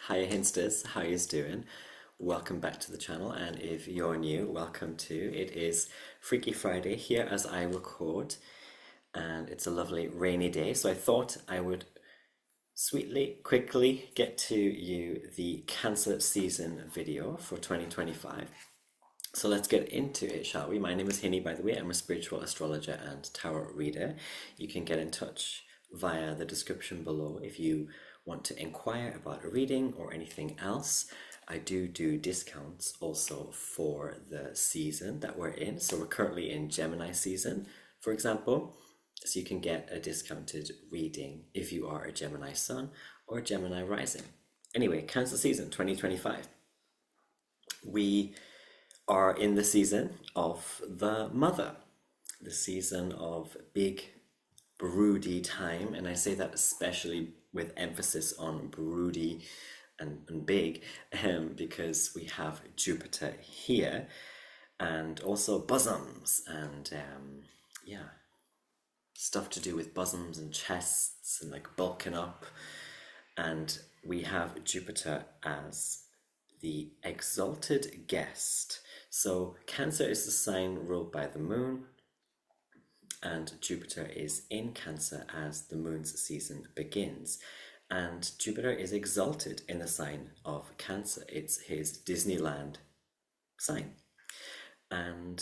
Hi Hinsters, how you doing? Welcome back to the channel, and if you're new, welcome too. It is Freaky Friday here as I record, and it's a lovely rainy day, so I thought I would sweetly, quickly get to you the Cancer season video for 2025. So let's get into it, shall we? My name is Hinny, by the way. I'm a spiritual astrologer and tarot reader. You can get in touch via the description below if you want to inquire about a reading or anything else. I do discounts also for the season that we're in. So we're currently in Gemini season, for example. So you can get a discounted reading if you are a Gemini sun or Gemini rising. Anyway, Cancer season 2025. We are in the season of the mother, the season of big, broody time, and I say that especially with emphasis on broody and big, because we have Jupiter here, and also bosoms and yeah, stuff to do with bosoms and chests and like bulking up, and we have Jupiter as the exalted guest. So Cancer is the sign ruled by the moon, and Jupiter is in Cancer as the moon's season begins. And Jupiter is exalted in the sign of Cancer. It's his Disneyland sign. And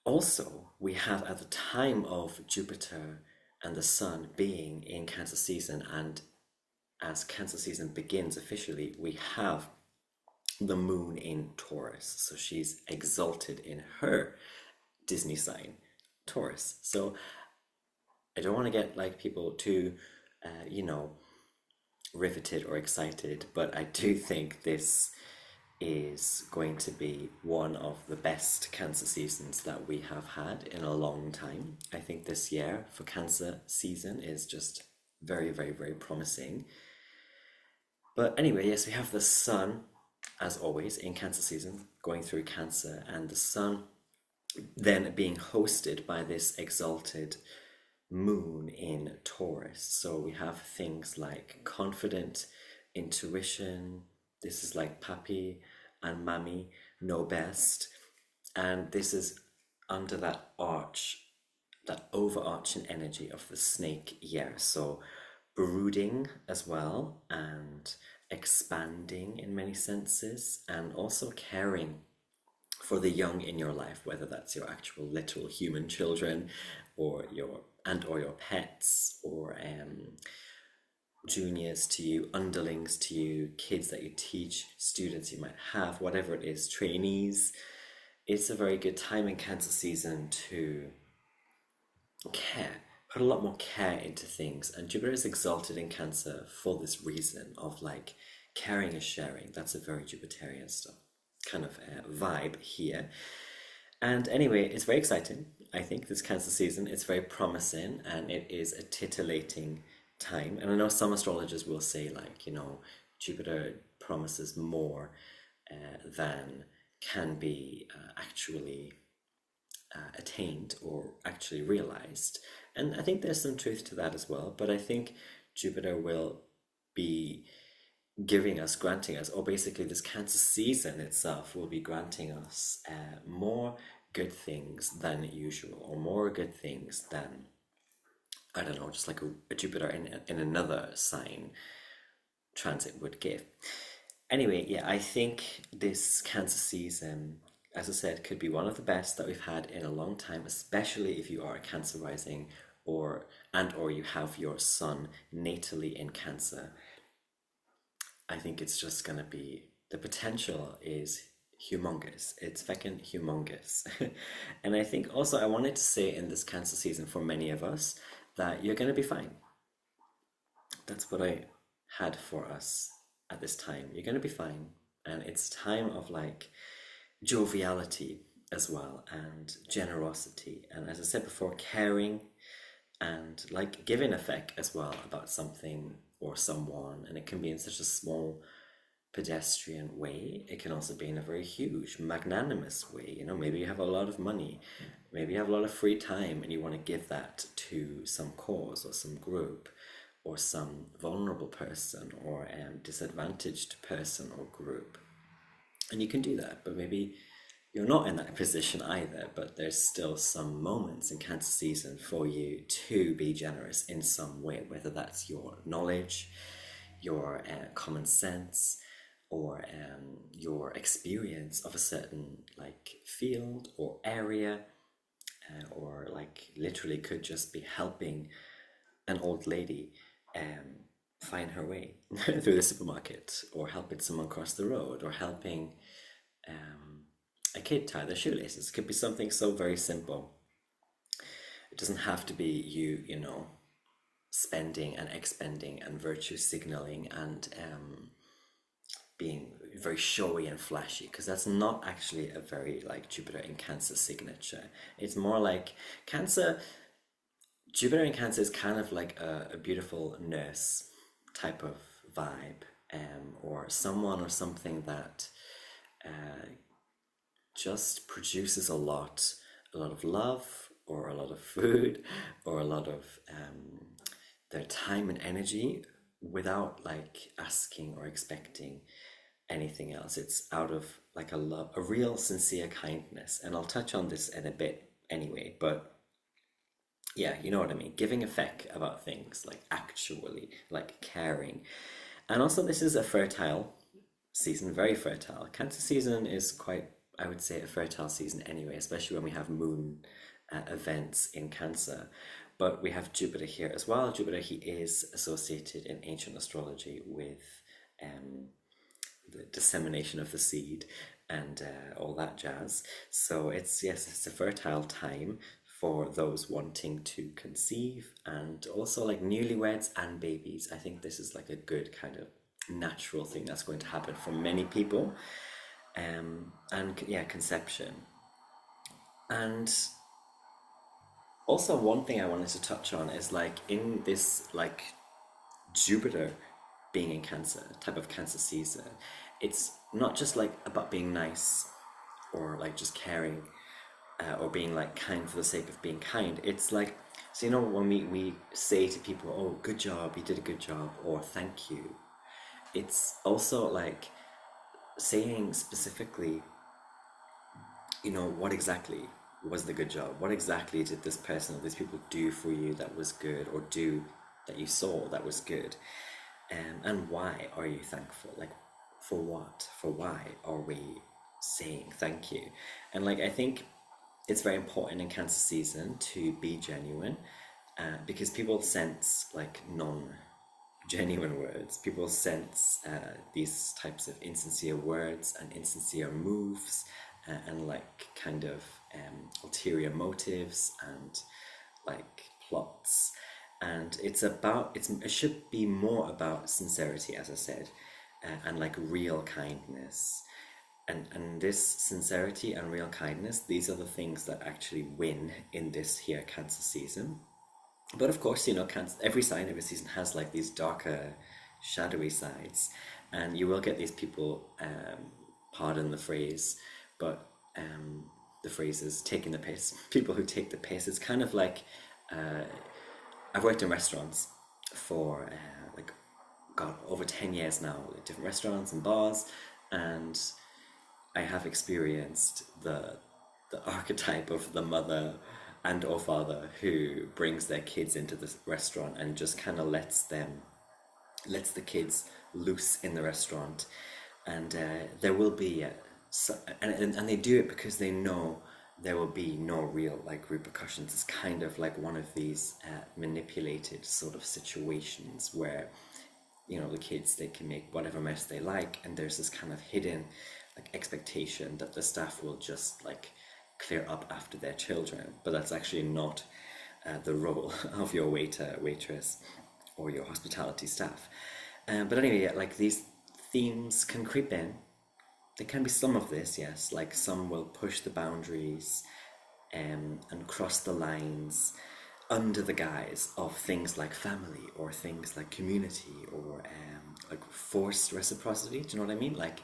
also, we have at the time of Jupiter and the Sun being in Cancer season, and as Cancer season begins officially, we have the moon in Taurus. So she's exalted in her Disney sign, Taurus. So I don't want to get like people too, riveted or excited, but I do think this is going to be one of the best Cancer seasons that we have had in a long time. I think this year for Cancer season is just very, very, very promising. But anyway, yes, we have the Sun, as always, in Cancer season, going through Cancer, and the Sun then being hosted by this exalted moon in Taurus. So we have things like confident intuition. This is like papi and mami know best. And this is under that arch, that overarching energy of the snake year. So brooding as well, and expanding in many senses, and also caring for the young in your life, whether that's your actual literal human children or your pets, or juniors to you, underlings to you, kids that you teach, students you might have, whatever it is, trainees. It's a very good time in Cancer season to put a lot more care into things. And Jupiter is exalted in Cancer for this reason of like caring is sharing. That's a very Jupiterian stuff kind of vibe here. And anyway, it's very exciting. I think this Cancer season, it's very promising, and it is a titillating time. And I know some astrologers will say, like, Jupiter promises more than can be actually attained or actually realized. And I think there's some truth to that as well. But I think Jupiter will be granting us, or basically this Cancer season itself will be granting us more good things than usual, or more good things than, I don't know, just like a Jupiter in another sign transit would give. Anyway, yeah, I think this Cancer season, as I said, could be one of the best that we've had in a long time, especially if you are a Cancer rising, or you have your Sun natally in Cancer. I think it's just gonna be, the potential is humongous. It's fucking humongous. And I think also I wanted to say in this Cancer season for many of us that you're gonna be fine. That's what I had for us at this time. You're gonna be fine. And it's time of like joviality as well, and generosity. And as I said before, caring and like giving effect as well about something or someone. And it can be in such a small pedestrian way. It can also be in a very huge magnanimous way. Maybe you have a lot of money, maybe you have a lot of free time, and you want to give that to some cause or some group, or some vulnerable person or disadvantaged person or group. And you can do that, but maybe you're not in that position either, but there's still some moments in Cancer season for you to be generous in some way, whether that's your knowledge, your common sense, or your experience of a certain like field or area, or like literally could just be helping an old lady find her way through the supermarket, or helping someone cross the road, or helping a kid tie their shoelaces. It could be something so very simple. It doesn't have to be you, spending and expending and virtue signaling and being very showy and flashy, because that's not actually a very like Jupiter in Cancer signature. It's more like Jupiter in Cancer is kind of like a beautiful nurse type of vibe, or someone or something that just produces a lot of love, or a lot of food, or a lot of their time and energy without like asking or expecting anything else. It's out of like a love, a real sincere kindness. And I'll touch on this in a bit anyway, but yeah, you know what I mean. Giving a feck about things, like actually, like caring. And also, this is a fertile season, very fertile. Cancer season is quite, I would say, a fertile season anyway, especially when we have moon events in Cancer. But we have Jupiter here as well. Jupiter, he is associated in ancient astrology with the dissemination of the seed and all that jazz. So it's, yes, it's a fertile time for those wanting to conceive, and also like newlyweds and babies. I think this is like a good kind of natural thing that's going to happen for many people. And yeah, conception. And also one thing I wanted to touch on is like in this like Jupiter being in Cancer, type of Cancer season, it's not just like about being nice or like just caring, or being like kind for the sake of being kind. It's like, so when we say to people, oh, good job, you did a good job, or thank you, it's also like saying specifically, what exactly was the good job? What exactly did this person or these people do for you that was good, or do that you saw that was good? And why are you thankful? Like, for what? For why are we saying thank you? And like, I think it's very important in Cancer season to be genuine, because people sense like non-genuine words. People sense these types of insincere words and insincere moves, and like kind of ulterior motives and like plots. And it should be more about sincerity, as I said, and like real kindness. And this sincerity and real kindness, these are the things that actually win in this here Cancer season. But of course, Cancer, every sign, every season has like these darker, shadowy sides, and you will get these people, pardon the phrase, but the phrase is taking the piss. People who take the piss. It's kind of like, I've worked in restaurants for like, God, over 10 years now, like different restaurants and bars, and I have experienced the archetype of the mother and or father who brings their kids into the restaurant and just kind of lets the kids loose in the restaurant. And there will be and they do it because they know there will be no real like repercussions. It's kind of like one of these manipulated sort of situations where the kids, they can make whatever mess they like, and there's this kind of hidden like expectation that the staff will just like clear up after their children, but that's actually not the role of your waiter, waitress, or your hospitality staff. But anyway, like these themes can creep in. There can be some of this, yes, like some will push the boundaries, and cross the lines under the guise of things like family, or things like community, or like forced reciprocity. Do you know what I mean? Like,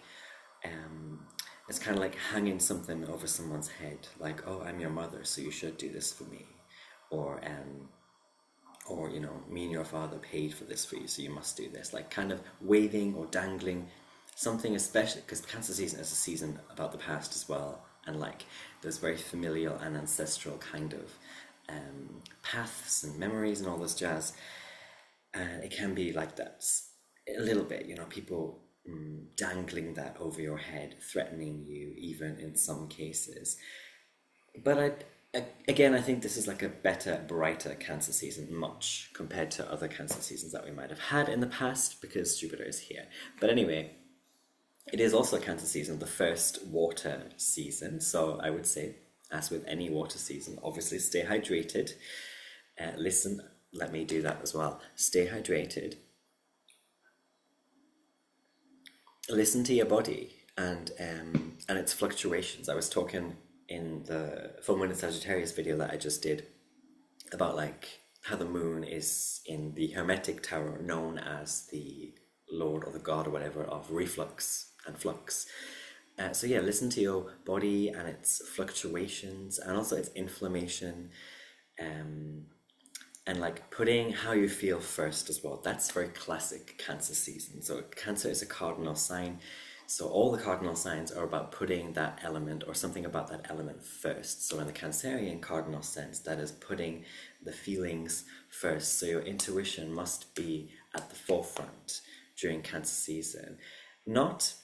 it's kind of like hanging something over someone's head, like, oh, I'm your mother, so you should do this for me, or or me and your father paid for this for you, so you must do this, like kind of waving or dangling something, especially because Cancer season is a season about the past as well, and like there's very familial and ancestral kind of paths and memories and all this jazz, and it can be like that a little bit, people dangling that over your head, threatening you even in some cases. But again, I think this is like a better, brighter Cancer season, much compared to other Cancer seasons that we might have had in the past, because Jupiter is here. But anyway, it is also Cancer season, the first water season. So I would say, as with any water season, obviously stay hydrated. Listen, let me do that as well. Stay hydrated. Listen to your body and its fluctuations. I was talking in the Full Moon in Sagittarius video that I just did about like how the moon is in the Hermetic Tower, known as the Lord or the God or whatever of reflux and flux. So yeah, listen to your body and its fluctuations and also its inflammation, and like putting how you feel first as well. That's very classic Cancer season. So Cancer is a cardinal sign. So all the cardinal signs are about putting that element or something about that element first. So in the Cancerian cardinal sense, that is putting the feelings first. So your intuition must be at the forefront during Cancer season. Not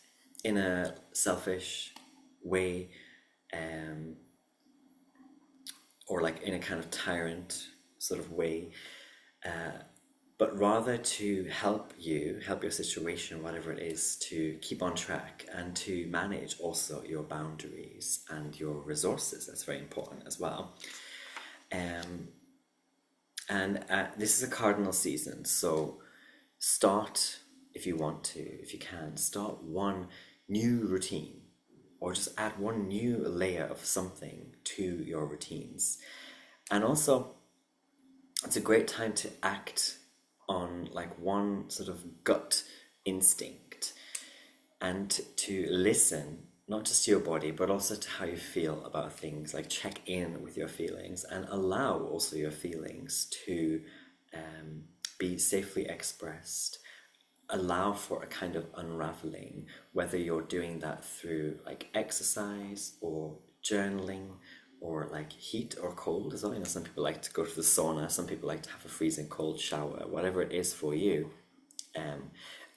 in a selfish way, or like in a kind of tyrant sort of way, but rather to help your situation, whatever it is, to keep on track and to manage also your boundaries and your resources. That's very important as well. And this is a cardinal season, so start, if you want to, if you can, start one new routine, or just add one new layer of something to your routines. And also, it's a great time to act on like one sort of gut instinct, and to listen not just to your body but also to how you feel about things. Like check in with your feelings and allow also your feelings to be safely expressed. Allow for a kind of unraveling, whether you're doing that through like exercise or journaling or like heat or cold as well. Some people like to go to the sauna, some people like to have a freezing cold shower, whatever it is for you.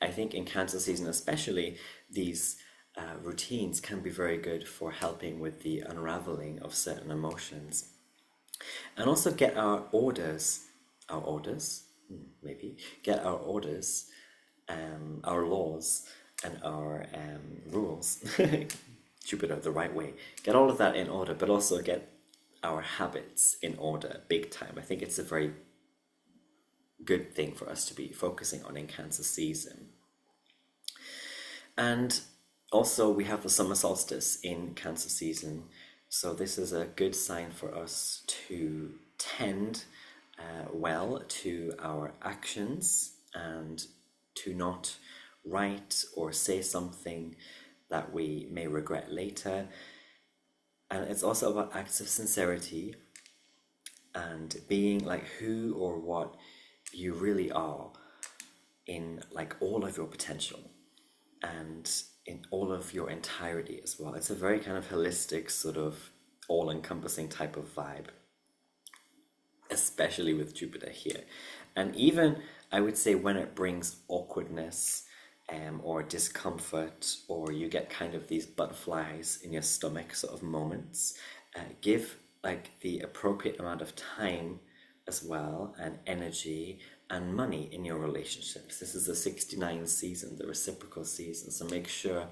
I think in Cancer season especially, these routines can be very good for helping with the unraveling of certain emotions. And also get our orders, get our orders, our laws and our rules, Jupiter, the right way. Get all of that in order, but also get our habits in order big time. I think it's a very good thing for us to be focusing on in Cancer season. And also we have the summer solstice in Cancer season. So this is a good sign for us to tend well to our actions and to not write or say something that we may regret later. And it's also about acts of sincerity and being like who or what you really are in like all of your potential and in all of your entirety as well. It's a very kind of holistic, sort of all-encompassing type of vibe, especially with Jupiter here. And even I would say when it brings awkwardness or discomfort, or you get kind of these butterflies in your stomach sort of moments, give like the appropriate amount of time as well, and energy and money in your relationships. This is the 69 season, the reciprocal season. So make sure,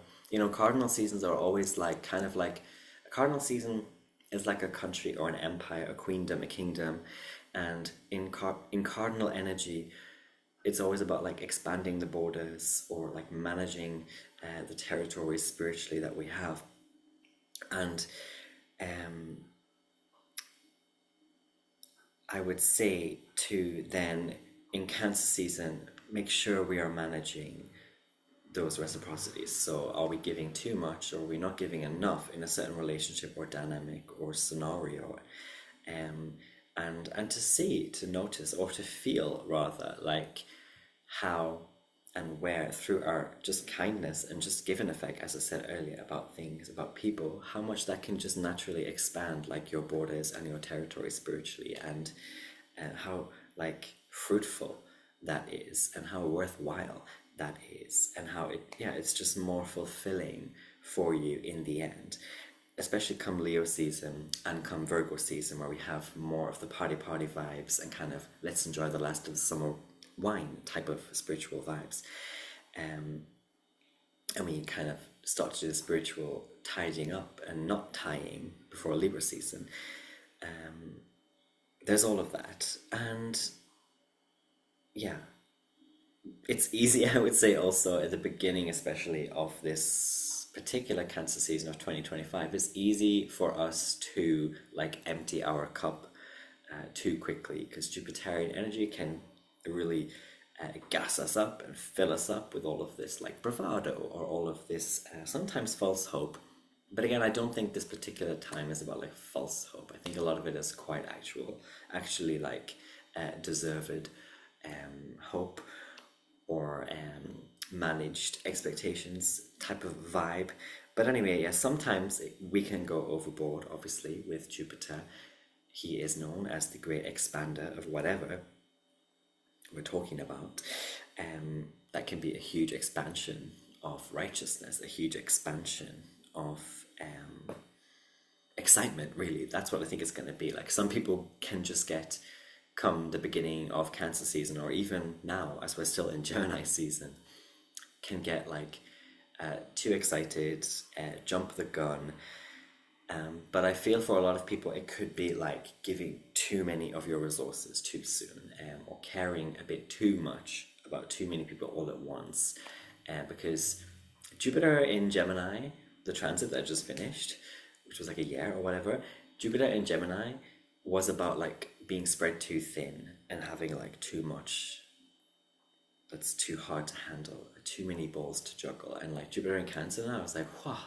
cardinal seasons are always like kind of like a cardinal season is like a country or an empire, a queendom, a kingdom. And in cardinal energy, it's always about like expanding the borders or like managing the territories spiritually that we have. And I would say to then in Cancer season, make sure we are managing those reciprocities. So are we giving too much, or are we not giving enough in a certain relationship or dynamic or scenario? and to see, to notice, or to feel rather, like how and where through our just kindness and just give an effect, as I said earlier, about things, about people, how much that can just naturally expand like your borders and your territory spiritually, and how like fruitful that is, and how worthwhile that is, and how it's just more fulfilling for you in the end, especially come Leo season and come Virgo season, where we have more of the party vibes and kind of let's enjoy the last of the summer wine type of spiritual vibes. And we kind of start to do the spiritual tidying up and not tying before Libra season. There's all of that. And yeah, it's easy, I would say, also at the beginning, especially of this particular Cancer season of 2025, it's easy for us to like empty our cup too quickly, because Jupiterian energy can really gas us up and fill us up with all of this like bravado or all of this sometimes false hope. But again, I don't think this particular time is about like false hope. I think a lot of it is quite actually like deserved hope, or managed expectations type of vibe. But anyway, yeah, sometimes we can go overboard, obviously, with Jupiter. He is known as the great expander of whatever we're talking about. That can be a huge expansion of righteousness, a huge expansion of excitement, really. That's what I think it's going to be. Like, some people can just get, come the beginning of Cancer season, or even now as we're still in Gemini season, can get like too excited, jump the gun. But I feel for a lot of people it could be like giving too many of your resources too soon, or caring a bit too much about too many people all at once, because Jupiter in Gemini, the transit that I just finished, which was like a year or whatever, Jupiter in Gemini was about like being spread too thin and having like too much that's too hard to handle, too many balls to juggle. And like Jupiter in Cancer now, I was like, wow,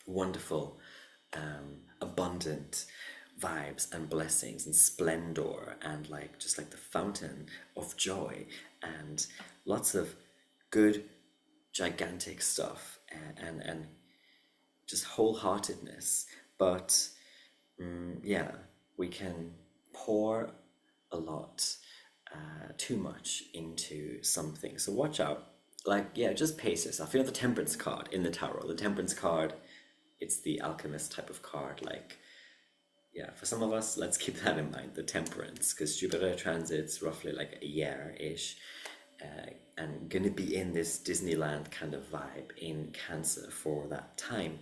wonderful, abundant vibes and blessings and splendor, and like just like the fountain of joy, and lots of good gigantic stuff, and just wholeheartedness. But yeah, we can pour a lot too much into something, so watch out. Like, yeah, just pace yourself. You know, the Temperance card in the tarot, the Temperance card, it's the alchemist type of card. Like, yeah, for some of us, let's keep that in mind, the Temperance, because Jupiter transits roughly like a year-ish, and gonna be in this Disneyland kind of vibe in Cancer for that time.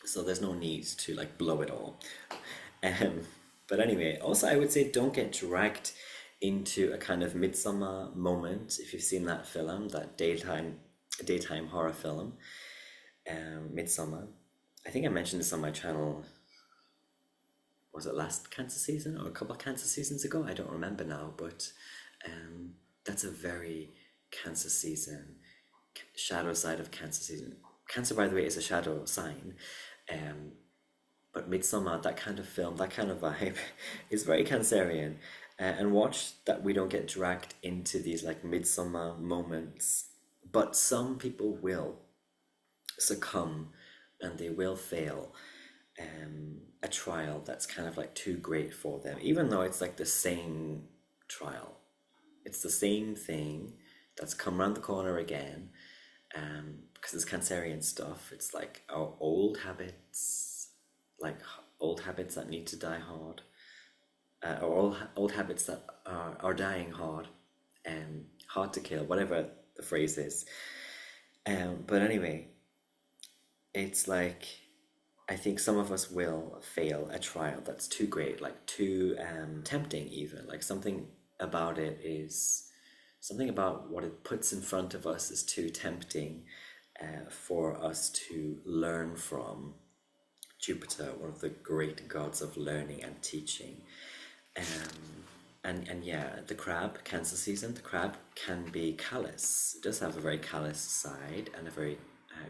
So there's no need to like blow it all. Um, but anyway, also I would say don't get dragged into a kind of midsummer moment. If you've seen that film, that daytime horror film, Midsummer. I think I mentioned this on my channel. Was it last Cancer season or a couple of Cancer seasons ago? I don't remember now, but that's a very Cancer season, shadow side of Cancer season. Cancer, by the way, is a shadow sign. But Midsummer, that kind of film, that kind of vibe, is very Cancerian. And watch that we don't get dragged into these like midsummer moments. But some people will succumb and they will fail a trial that's kind of like too great for them, even though it's like the same trial. It's the same thing that's come around the corner again, because it's Cancerian stuff. It's like our old habits, like old habits that need to die hard, or old habits that are dying hard, hard to kill, whatever the phrase is. But anyway, it's like I think some of us will fail a trial that's too great, like too tempting, even. Like something about what it puts in front of us is too tempting for us to learn from. Jupiter, one of the great gods of learning and teaching. And yeah, the crab, Cancer season, the crab can be callous. It does have a very callous side and a very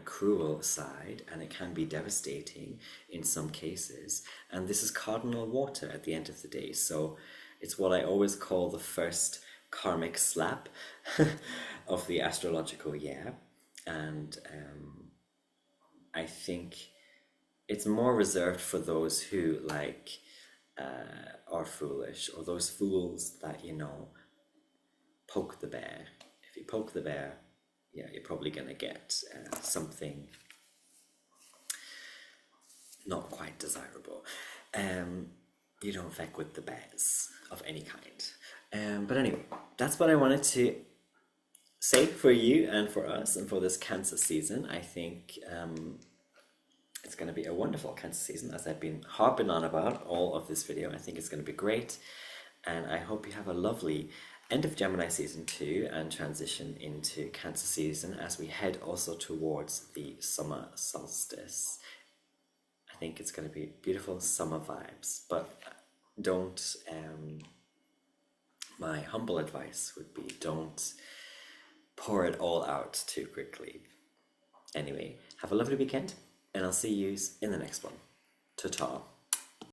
cruel side, and it can be devastating in some cases. And this is cardinal water at the end of the day. So it's what I always call the first karmic slap of the astrological year. And I think it's more reserved for those who like are foolish, or those fools that, you know, poke the bear. If you poke the bear, yeah, you're probably gonna get something not quite desirable. You don't feck with the bears of any kind. But anyway, that's what I wanted to say for you and for us and for this Cancer season. I think it's going to be a wonderful Cancer season, as I've been harping on about all of this video. I think it's going to be great, and I hope you have a lovely end of Gemini season 2 and transition into Cancer season as we head also towards the summer solstice. I think it's going to be beautiful summer vibes, but don't, my humble advice would be, don't pour it all out too quickly. Anyway, have a lovely weekend, and I'll see you in the next one. Ta-ta.